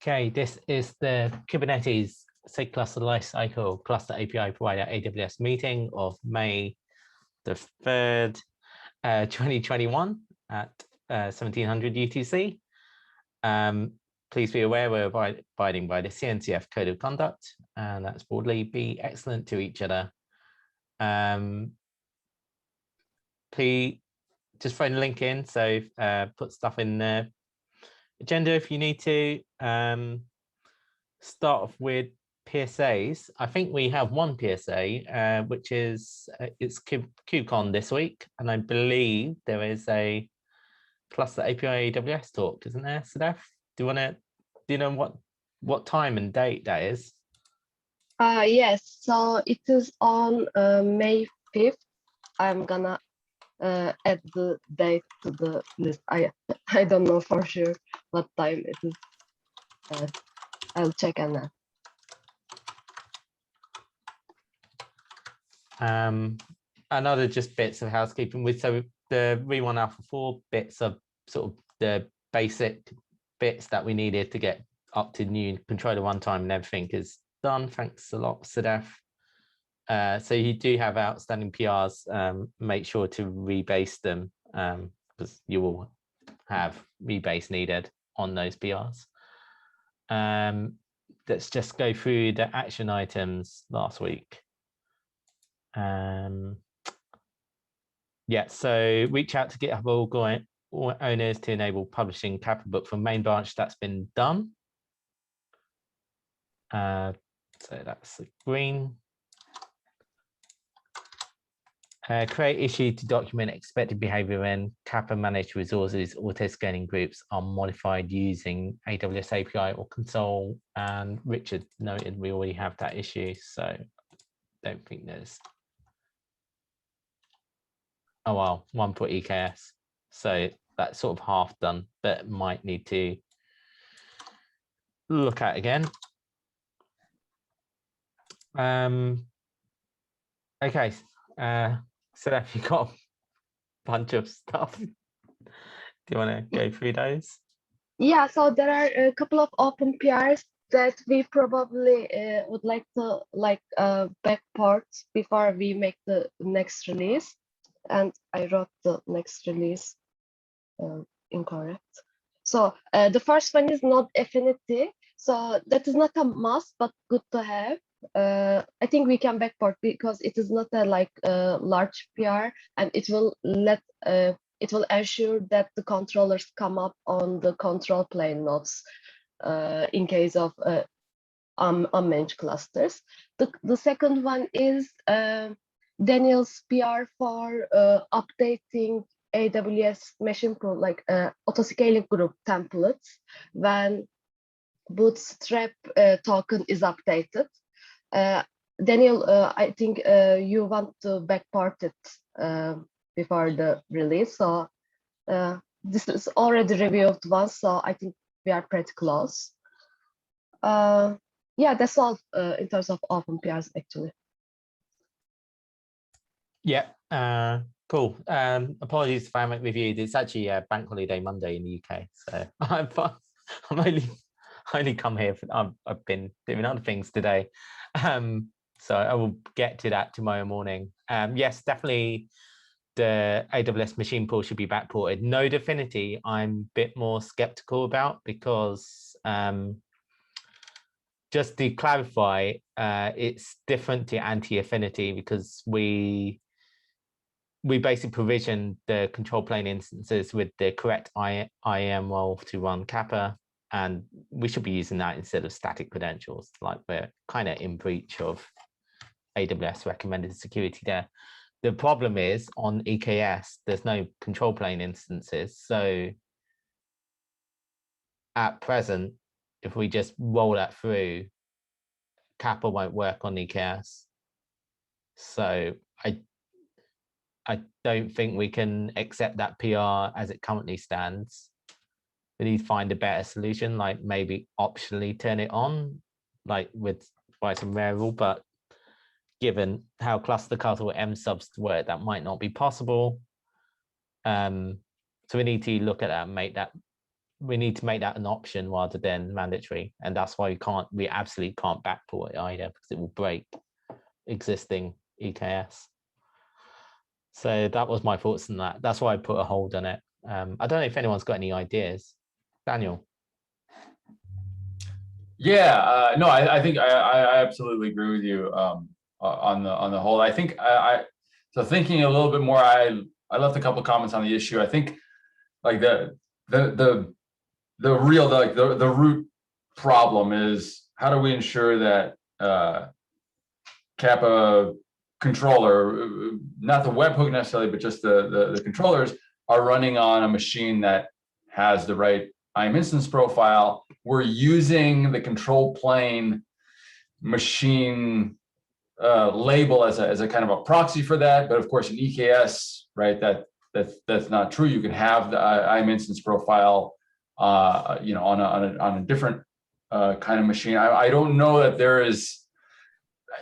Okay, this is the Kubernetes SIG cluster lifecycle cluster API provider AWS meeting of May the 3rd, 2021 at 1700 UTC. Please be aware we're abiding by the CNCF Code of Conduct, and that's broadly be excellent to each other. Please just throw the link in, so put stuff in the agenda if you need to. Start off with PSAs. I think we have one PSA, which is it's KubeCon this week, and I believe there is a cluster API AWS talk, isn't there, Sadaf? Do you know what time and date that is? Yes, so it is on May 5th. I'm gonna add the date to the list. I don't know for sure what time it is. I'll check on that. Another just bits of housekeeping with so the V1 Alpha 4 bits of sort of the basic bits that we needed to get up to new controller runtime and everything is done. Thanks a lot, Sadaf. So you do have outstanding PRs. Make sure to rebase them because you will have rebase needed on those PRs. Let's just go through the action items last week. Yeah, so reach out to GitHub owners to enable publishing Kappa book from main branch. That's been done. So that's the green. Create issue to document expected behavior when Kappa managed resources auto-scaling groups are modified using AWS API or console. And Richard noted we already have that issue, so don't think there's. Oh well, one for EKS. So that's sort of half done, but might need to look at again. Okay. So have you got a bunch of stuff? Do you want to go through those? Yeah, so there are a couple of open PRs that we probably would like to backport before we make the next release. And I wrote the next release incorrect. So the first one is node affinity. So that is not a must, but good to have. I think we can backport because it is not a large PR, and it will ensure that the controllers come up on the control plane nodes in case of unmanaged clusters. The second one is Daniel's PR for updating AWS machine pool, auto-scaling group templates when bootstrap token is updated. Daniel, I think you want to backport it before the release. So this is already reviewed once, so I think we are pretty close. Yeah, that's all in terms of open PRs, actually. Yeah, cool. Apologies if I haven't reviewed. It's actually a bank holiday Monday in the UK, so I'm only come here for I've been doing other things today. So I will get to that tomorrow morning. Yes, definitely the AWS machine pool should be backported. Node affinity, I'm a bit more skeptical about because just to clarify, it's different to anti-affinity because we basically provision the control plane instances with the correct IAM role to run Kappa, and we should be using that instead of static credentials. Like we're kind of in breach of AWS recommended security there. The problem is on EKS, there's no control plane instances. So at present, if we just roll that through, Kappa won't work on EKS. So I don't think we can accept that PR as it currently stands. We need to find a better solution, like maybe optionally turn it on, like by some rare rule, but given how cluster castle M subs work, that might not be possible. So we need to look at that and make that we need to make that an option rather than mandatory, and that's why we absolutely can't backport it either, because it will break existing EKS. So that was my thoughts on that. That's why I put a hold on it. I don't know if anyone's got any ideas. Daniel. Yeah, no, I think I absolutely agree with you on the whole. I think so thinking a little bit more, I left a couple of comments on the issue. I think like the real the root problem is, how do we ensure that Kappa controller, not the webhook necessarily, but just the controllers are running on a machine that has the right IAM instance profile. We're using the control plane machine label as a kind of a proxy for that. But of course, in EKS, right, that's not true. You can have the IAM instance profile, you know, on a different kind of machine. I don't know that there is.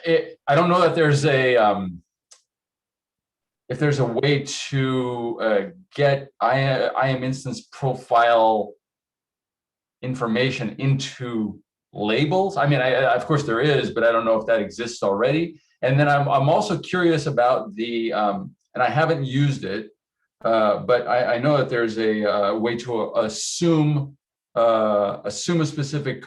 I don't know that there's a if there's a way to get IAM instance profile information into labels. I mean, of course there is, but I don't know if that exists already. And then I'm also curious about the and I haven't used it, but I know that there's a way to assume a specific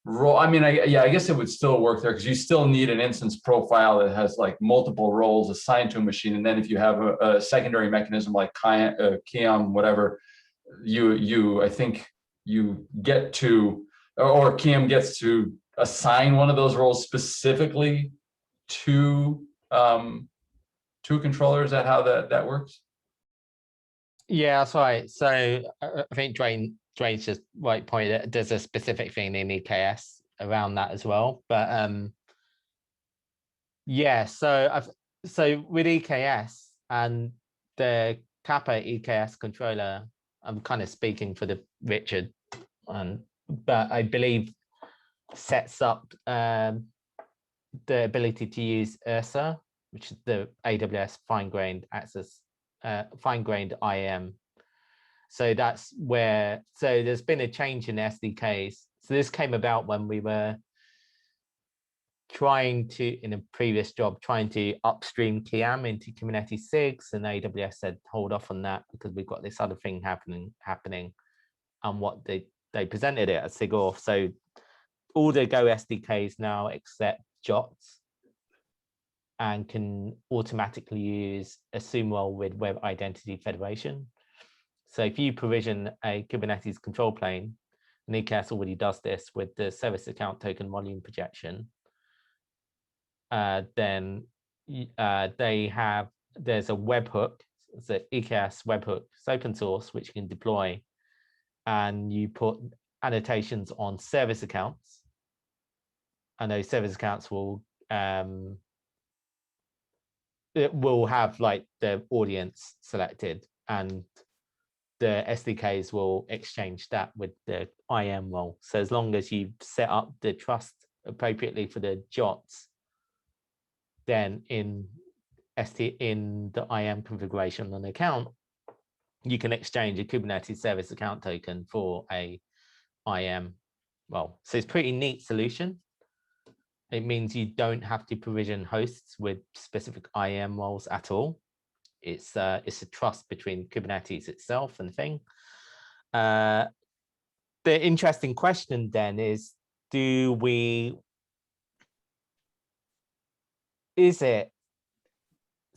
role. I mean, I guess it would still work there, because you still need an instance profile that has like multiple roles assigned to a machine. And then if you have a secondary mechanism like KIAM, whatever, I think you get to, or KIAM gets to assign one of those roles specifically to a controller. Is that how that works? Yeah, that's right. So I think Dwayne's just right pointed. There's a specific thing in EKS around that as well. But yeah, so with EKS and the Kappa EKS controller, I'm kind of speaking for Richard, but I believe sets up the ability to use URSA, which is the AWS fine-grained access, fine-grained IAM. So that's where, so there's been a change in SDKs. So this came about when we were trying to, in a previous job, trying to upstream KIAM into Kubernetes SIGs, and AWS said, hold off on that because we've got this other thing happening. And what they presented it as SIG auth. So all the Go SDKs now accept JOTs and can automatically use assume role with Web Identity Federation. So if you provision a Kubernetes control plane, and EKS already does this with the service account token volume projection, then there's a webhook, it's an EKS webhook, it's open source, which you can deploy, and you put annotations on service accounts, and those service accounts will it will have like the audience selected, and the SDKs will exchange that with the IAM role. So as long as you set up the trust appropriately for the JOTs, then in the IAM configuration on the account, you can exchange a Kubernetes service account token for a IAM role. So it's a pretty neat solution. It means you don't have to provision hosts with specific IAM roles at all. It's a trust between Kubernetes itself and the thing. The interesting question then is, so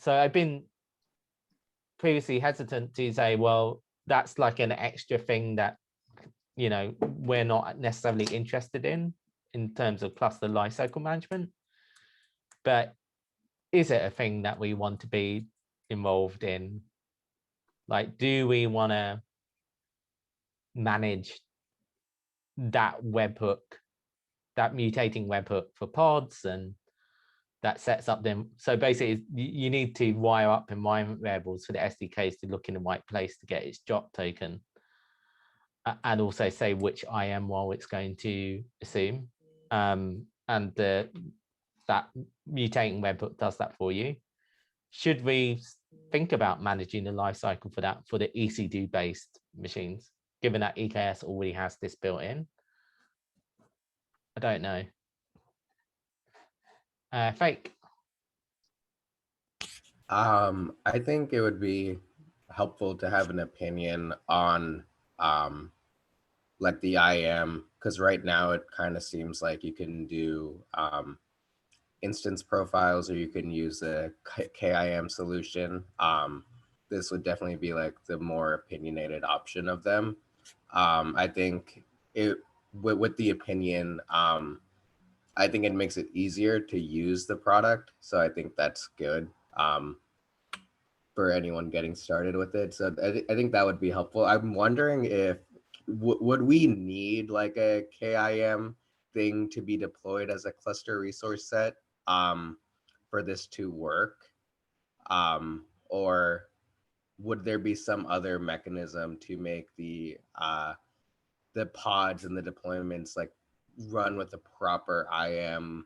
I've been previously hesitant to say, well, that's like an extra thing that, you know, we're not necessarily interested in terms of cluster lifecycle management. But is it a thing that we want to be involved in? Like, do we want to manage that webhook, that mutating webhook for pods, and that sets up them? So basically, you need to wire up environment variables for the SDKs to look in the right place to get its JOT token, and also say which IAM role it's going to assume. And that mutating webhook does that for you. Should we think about managing the lifecycle for that for the EC2 based machines, given that EKS already has this built in? I don't know. Fake. I think it would be helpful to have an opinion on like the IAM, because right now it kind of seems like you can do instance profiles, or you can use a KIM solution. This would definitely be like the more opinionated option of them. I think it with the opinion, I think it makes it easier to use the product. So I think that's good for anyone getting started with it. So I think that would be helpful. I'm wondering if would we need like a KIM thing to be deployed as a cluster resource set for this to work? Or would there be some other mechanism to make the pods and the deployments like run with the proper IAM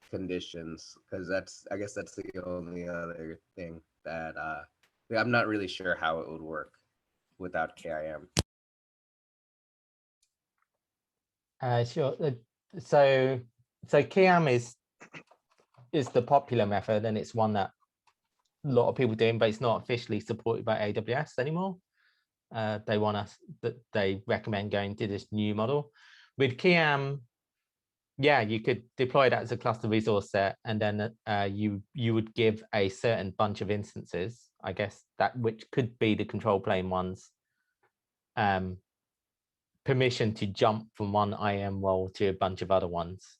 conditions? Because I guess that's the only other thing that I'm not really sure how it would work without KIM. Sure. So KIM is the popular method, and it's one that a lot of people doing, but it's not officially supported by AWS anymore. They want us that they recommend going to this new model with KIM. Yeah, you could deploy that as a cluster resource set, and then you would give a certain bunch of instances, I guess, that which could be the control plane ones, permission to jump from one IAM role to a bunch of other ones.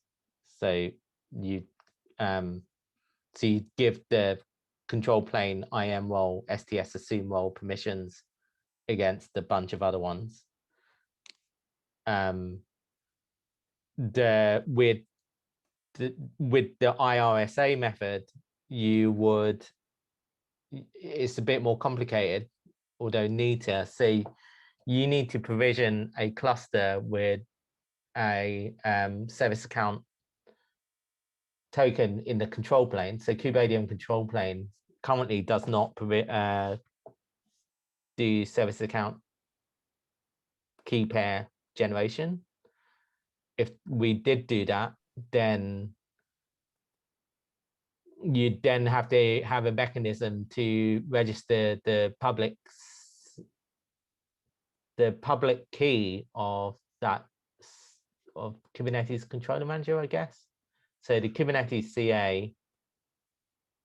So you give the control plane IAM role, STS assume role permissions against a bunch of other ones. With the IRSA method, it's a bit more complicated, although neater. So you need to provision a cluster with a service account token in the control plane. So Kubedium control plane currently does not do service account key pair generation. If we did do that, then you then have to have a mechanism to register the public key of that of Kubernetes controller manager, I guess. So the Kubernetes CA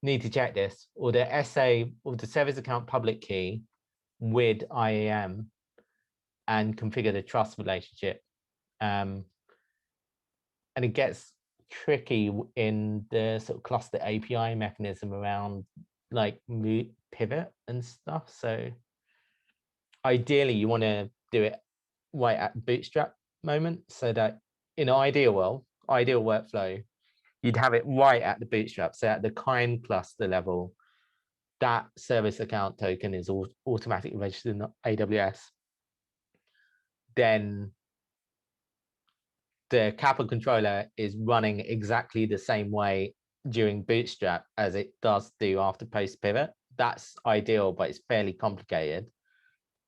need to check this, or the SA or the service account public key with IAM and configure the trust relationship. And it gets tricky in the sort of cluster API mechanism around like pivot and stuff. So ideally you want to do it right at the bootstrap moment, so that in an ideal workflow, you'd have it right at the bootstrap. So at the kind cluster level, that service account token is automatically registered in AWS. Then the Kappa controller is running exactly the same way during bootstrap as it does do after post pivot. That's ideal, but it's fairly complicated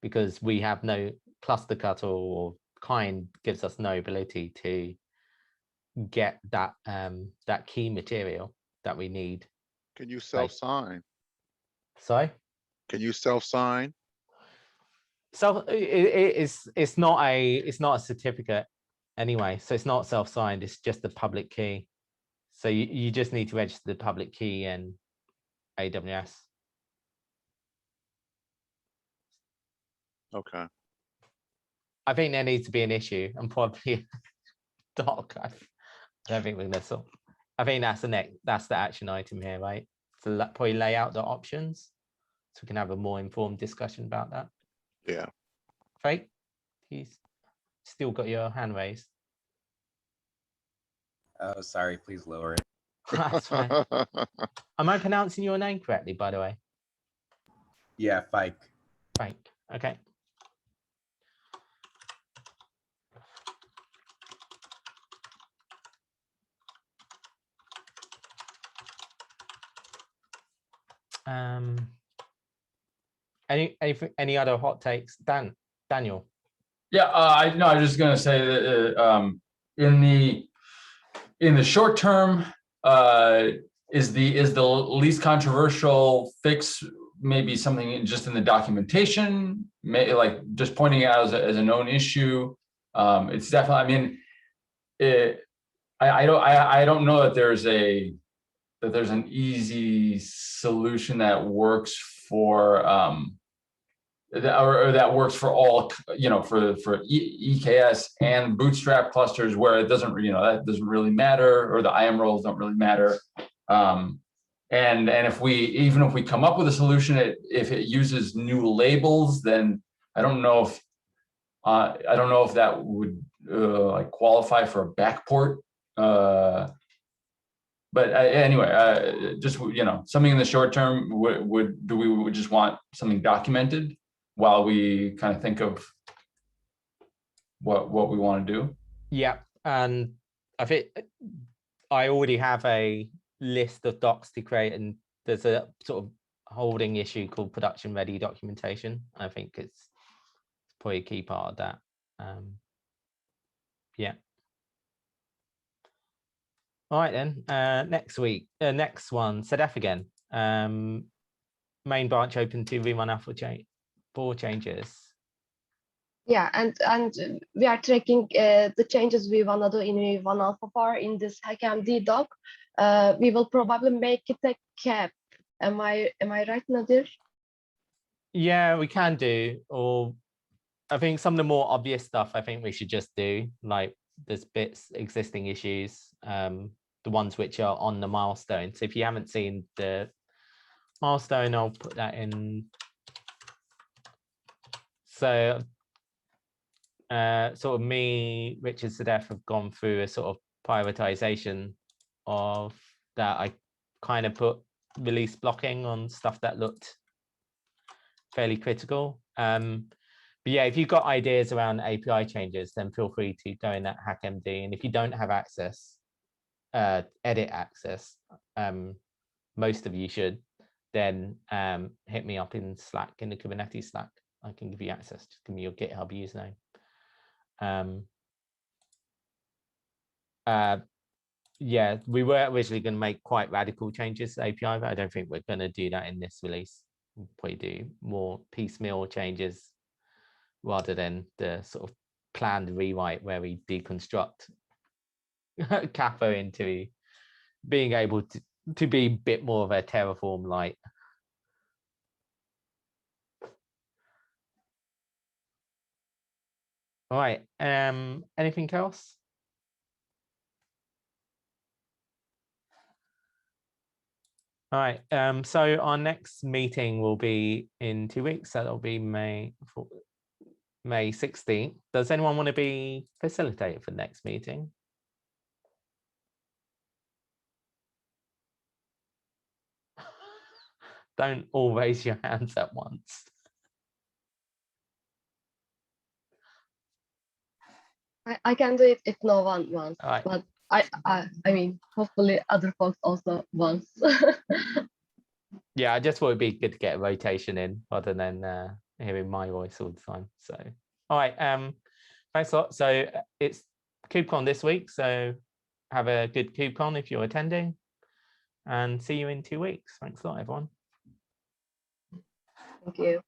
because we have no cluster cutter, or kind gives us no ability to get that that key material that we need. Can you self-sign? Sorry? Can you self-sign? So it's not a certificate anyway, so it's not self-signed, it's just the public key. So you just need to register the public key in AWS. Okay. I think there needs to be an issue, and probably doc. I don't think we're gonna solve. I think that's the action item here, right? So probably lay out the options so we can have a more informed discussion about that. Yeah. Fake, he's still got your hand raised. Oh, sorry, please lower it. That's fine. Am I pronouncing your name correctly, by the way? Yeah, Fike. Fake. Okay. Any other hot takes? Daniel? Yeah, I no, I was just gonna say that in the short term, is the least controversial fix maybe something just in the documentation, like just pointing out as a known issue. It's definitely. I mean, I don't know that there's an easy solution that works for that works for all, for EKS and Bootstrap clusters, where it doesn't, that doesn't really matter, or the IAM roles don't really matter. And even if we come up with a solution, if it uses new labels, then I don't know if that would like qualify for a backport. But anyway, just something in the short term. We would just want something documented while we kind of think of what we want to do. Yeah, and I think I already have a list of docs to create, and there's a sort of holding issue called production ready documentation. I think it's probably a key part of that. Yeah. All right then. Next one, SEDEF again. Main branch open to V1 Alpha 4 changes. Yeah, and we are tracking the changes we wanna do in V1 Alpha 4 in this HackMD doc. We will probably make it a cap. Am I right, Nadir? Yeah, we can do. Or I think some of the more obvious stuff I think we should just do, like there's existing issues, the ones which are on the milestone. So if you haven't seen the milestone, I'll put that in. So sort of me, Richard, SEDEF have gone through a sort of prioritization of that. I kind of put release blocking on stuff that looked fairly critical. But yeah, if you've got ideas around API changes, then feel free to go in that HackMD. And if you don't have access, edit access, most of you should, then hit me up in Slack, in the Kubernetes Slack. I can give you access. Just give me your GitHub username. Yeah, we were originally going to make quite radical changes to API, but I don't think we're going to do that in this release. We'll probably do more piecemeal changes rather than the sort of planned rewrite where we deconstruct Kappa into being able to be a bit more of a Terraform light. All right. Anything else? All right. So our next meeting will be in 2 weeks. That'll be May 16th. Does anyone want to be facilitated for the next meeting? Don't all raise your hands at once. I can do it if no one wants, Right. but I mean, hopefully other folks also want. Yeah, I just thought it'd be good to get a rotation in rather than hearing my voice all the time. So, all right, thanks a lot. So it's KubeCon this week, so have a good KubeCon if you're attending, and see you in 2 weeks. Thanks a lot, everyone. Thank you.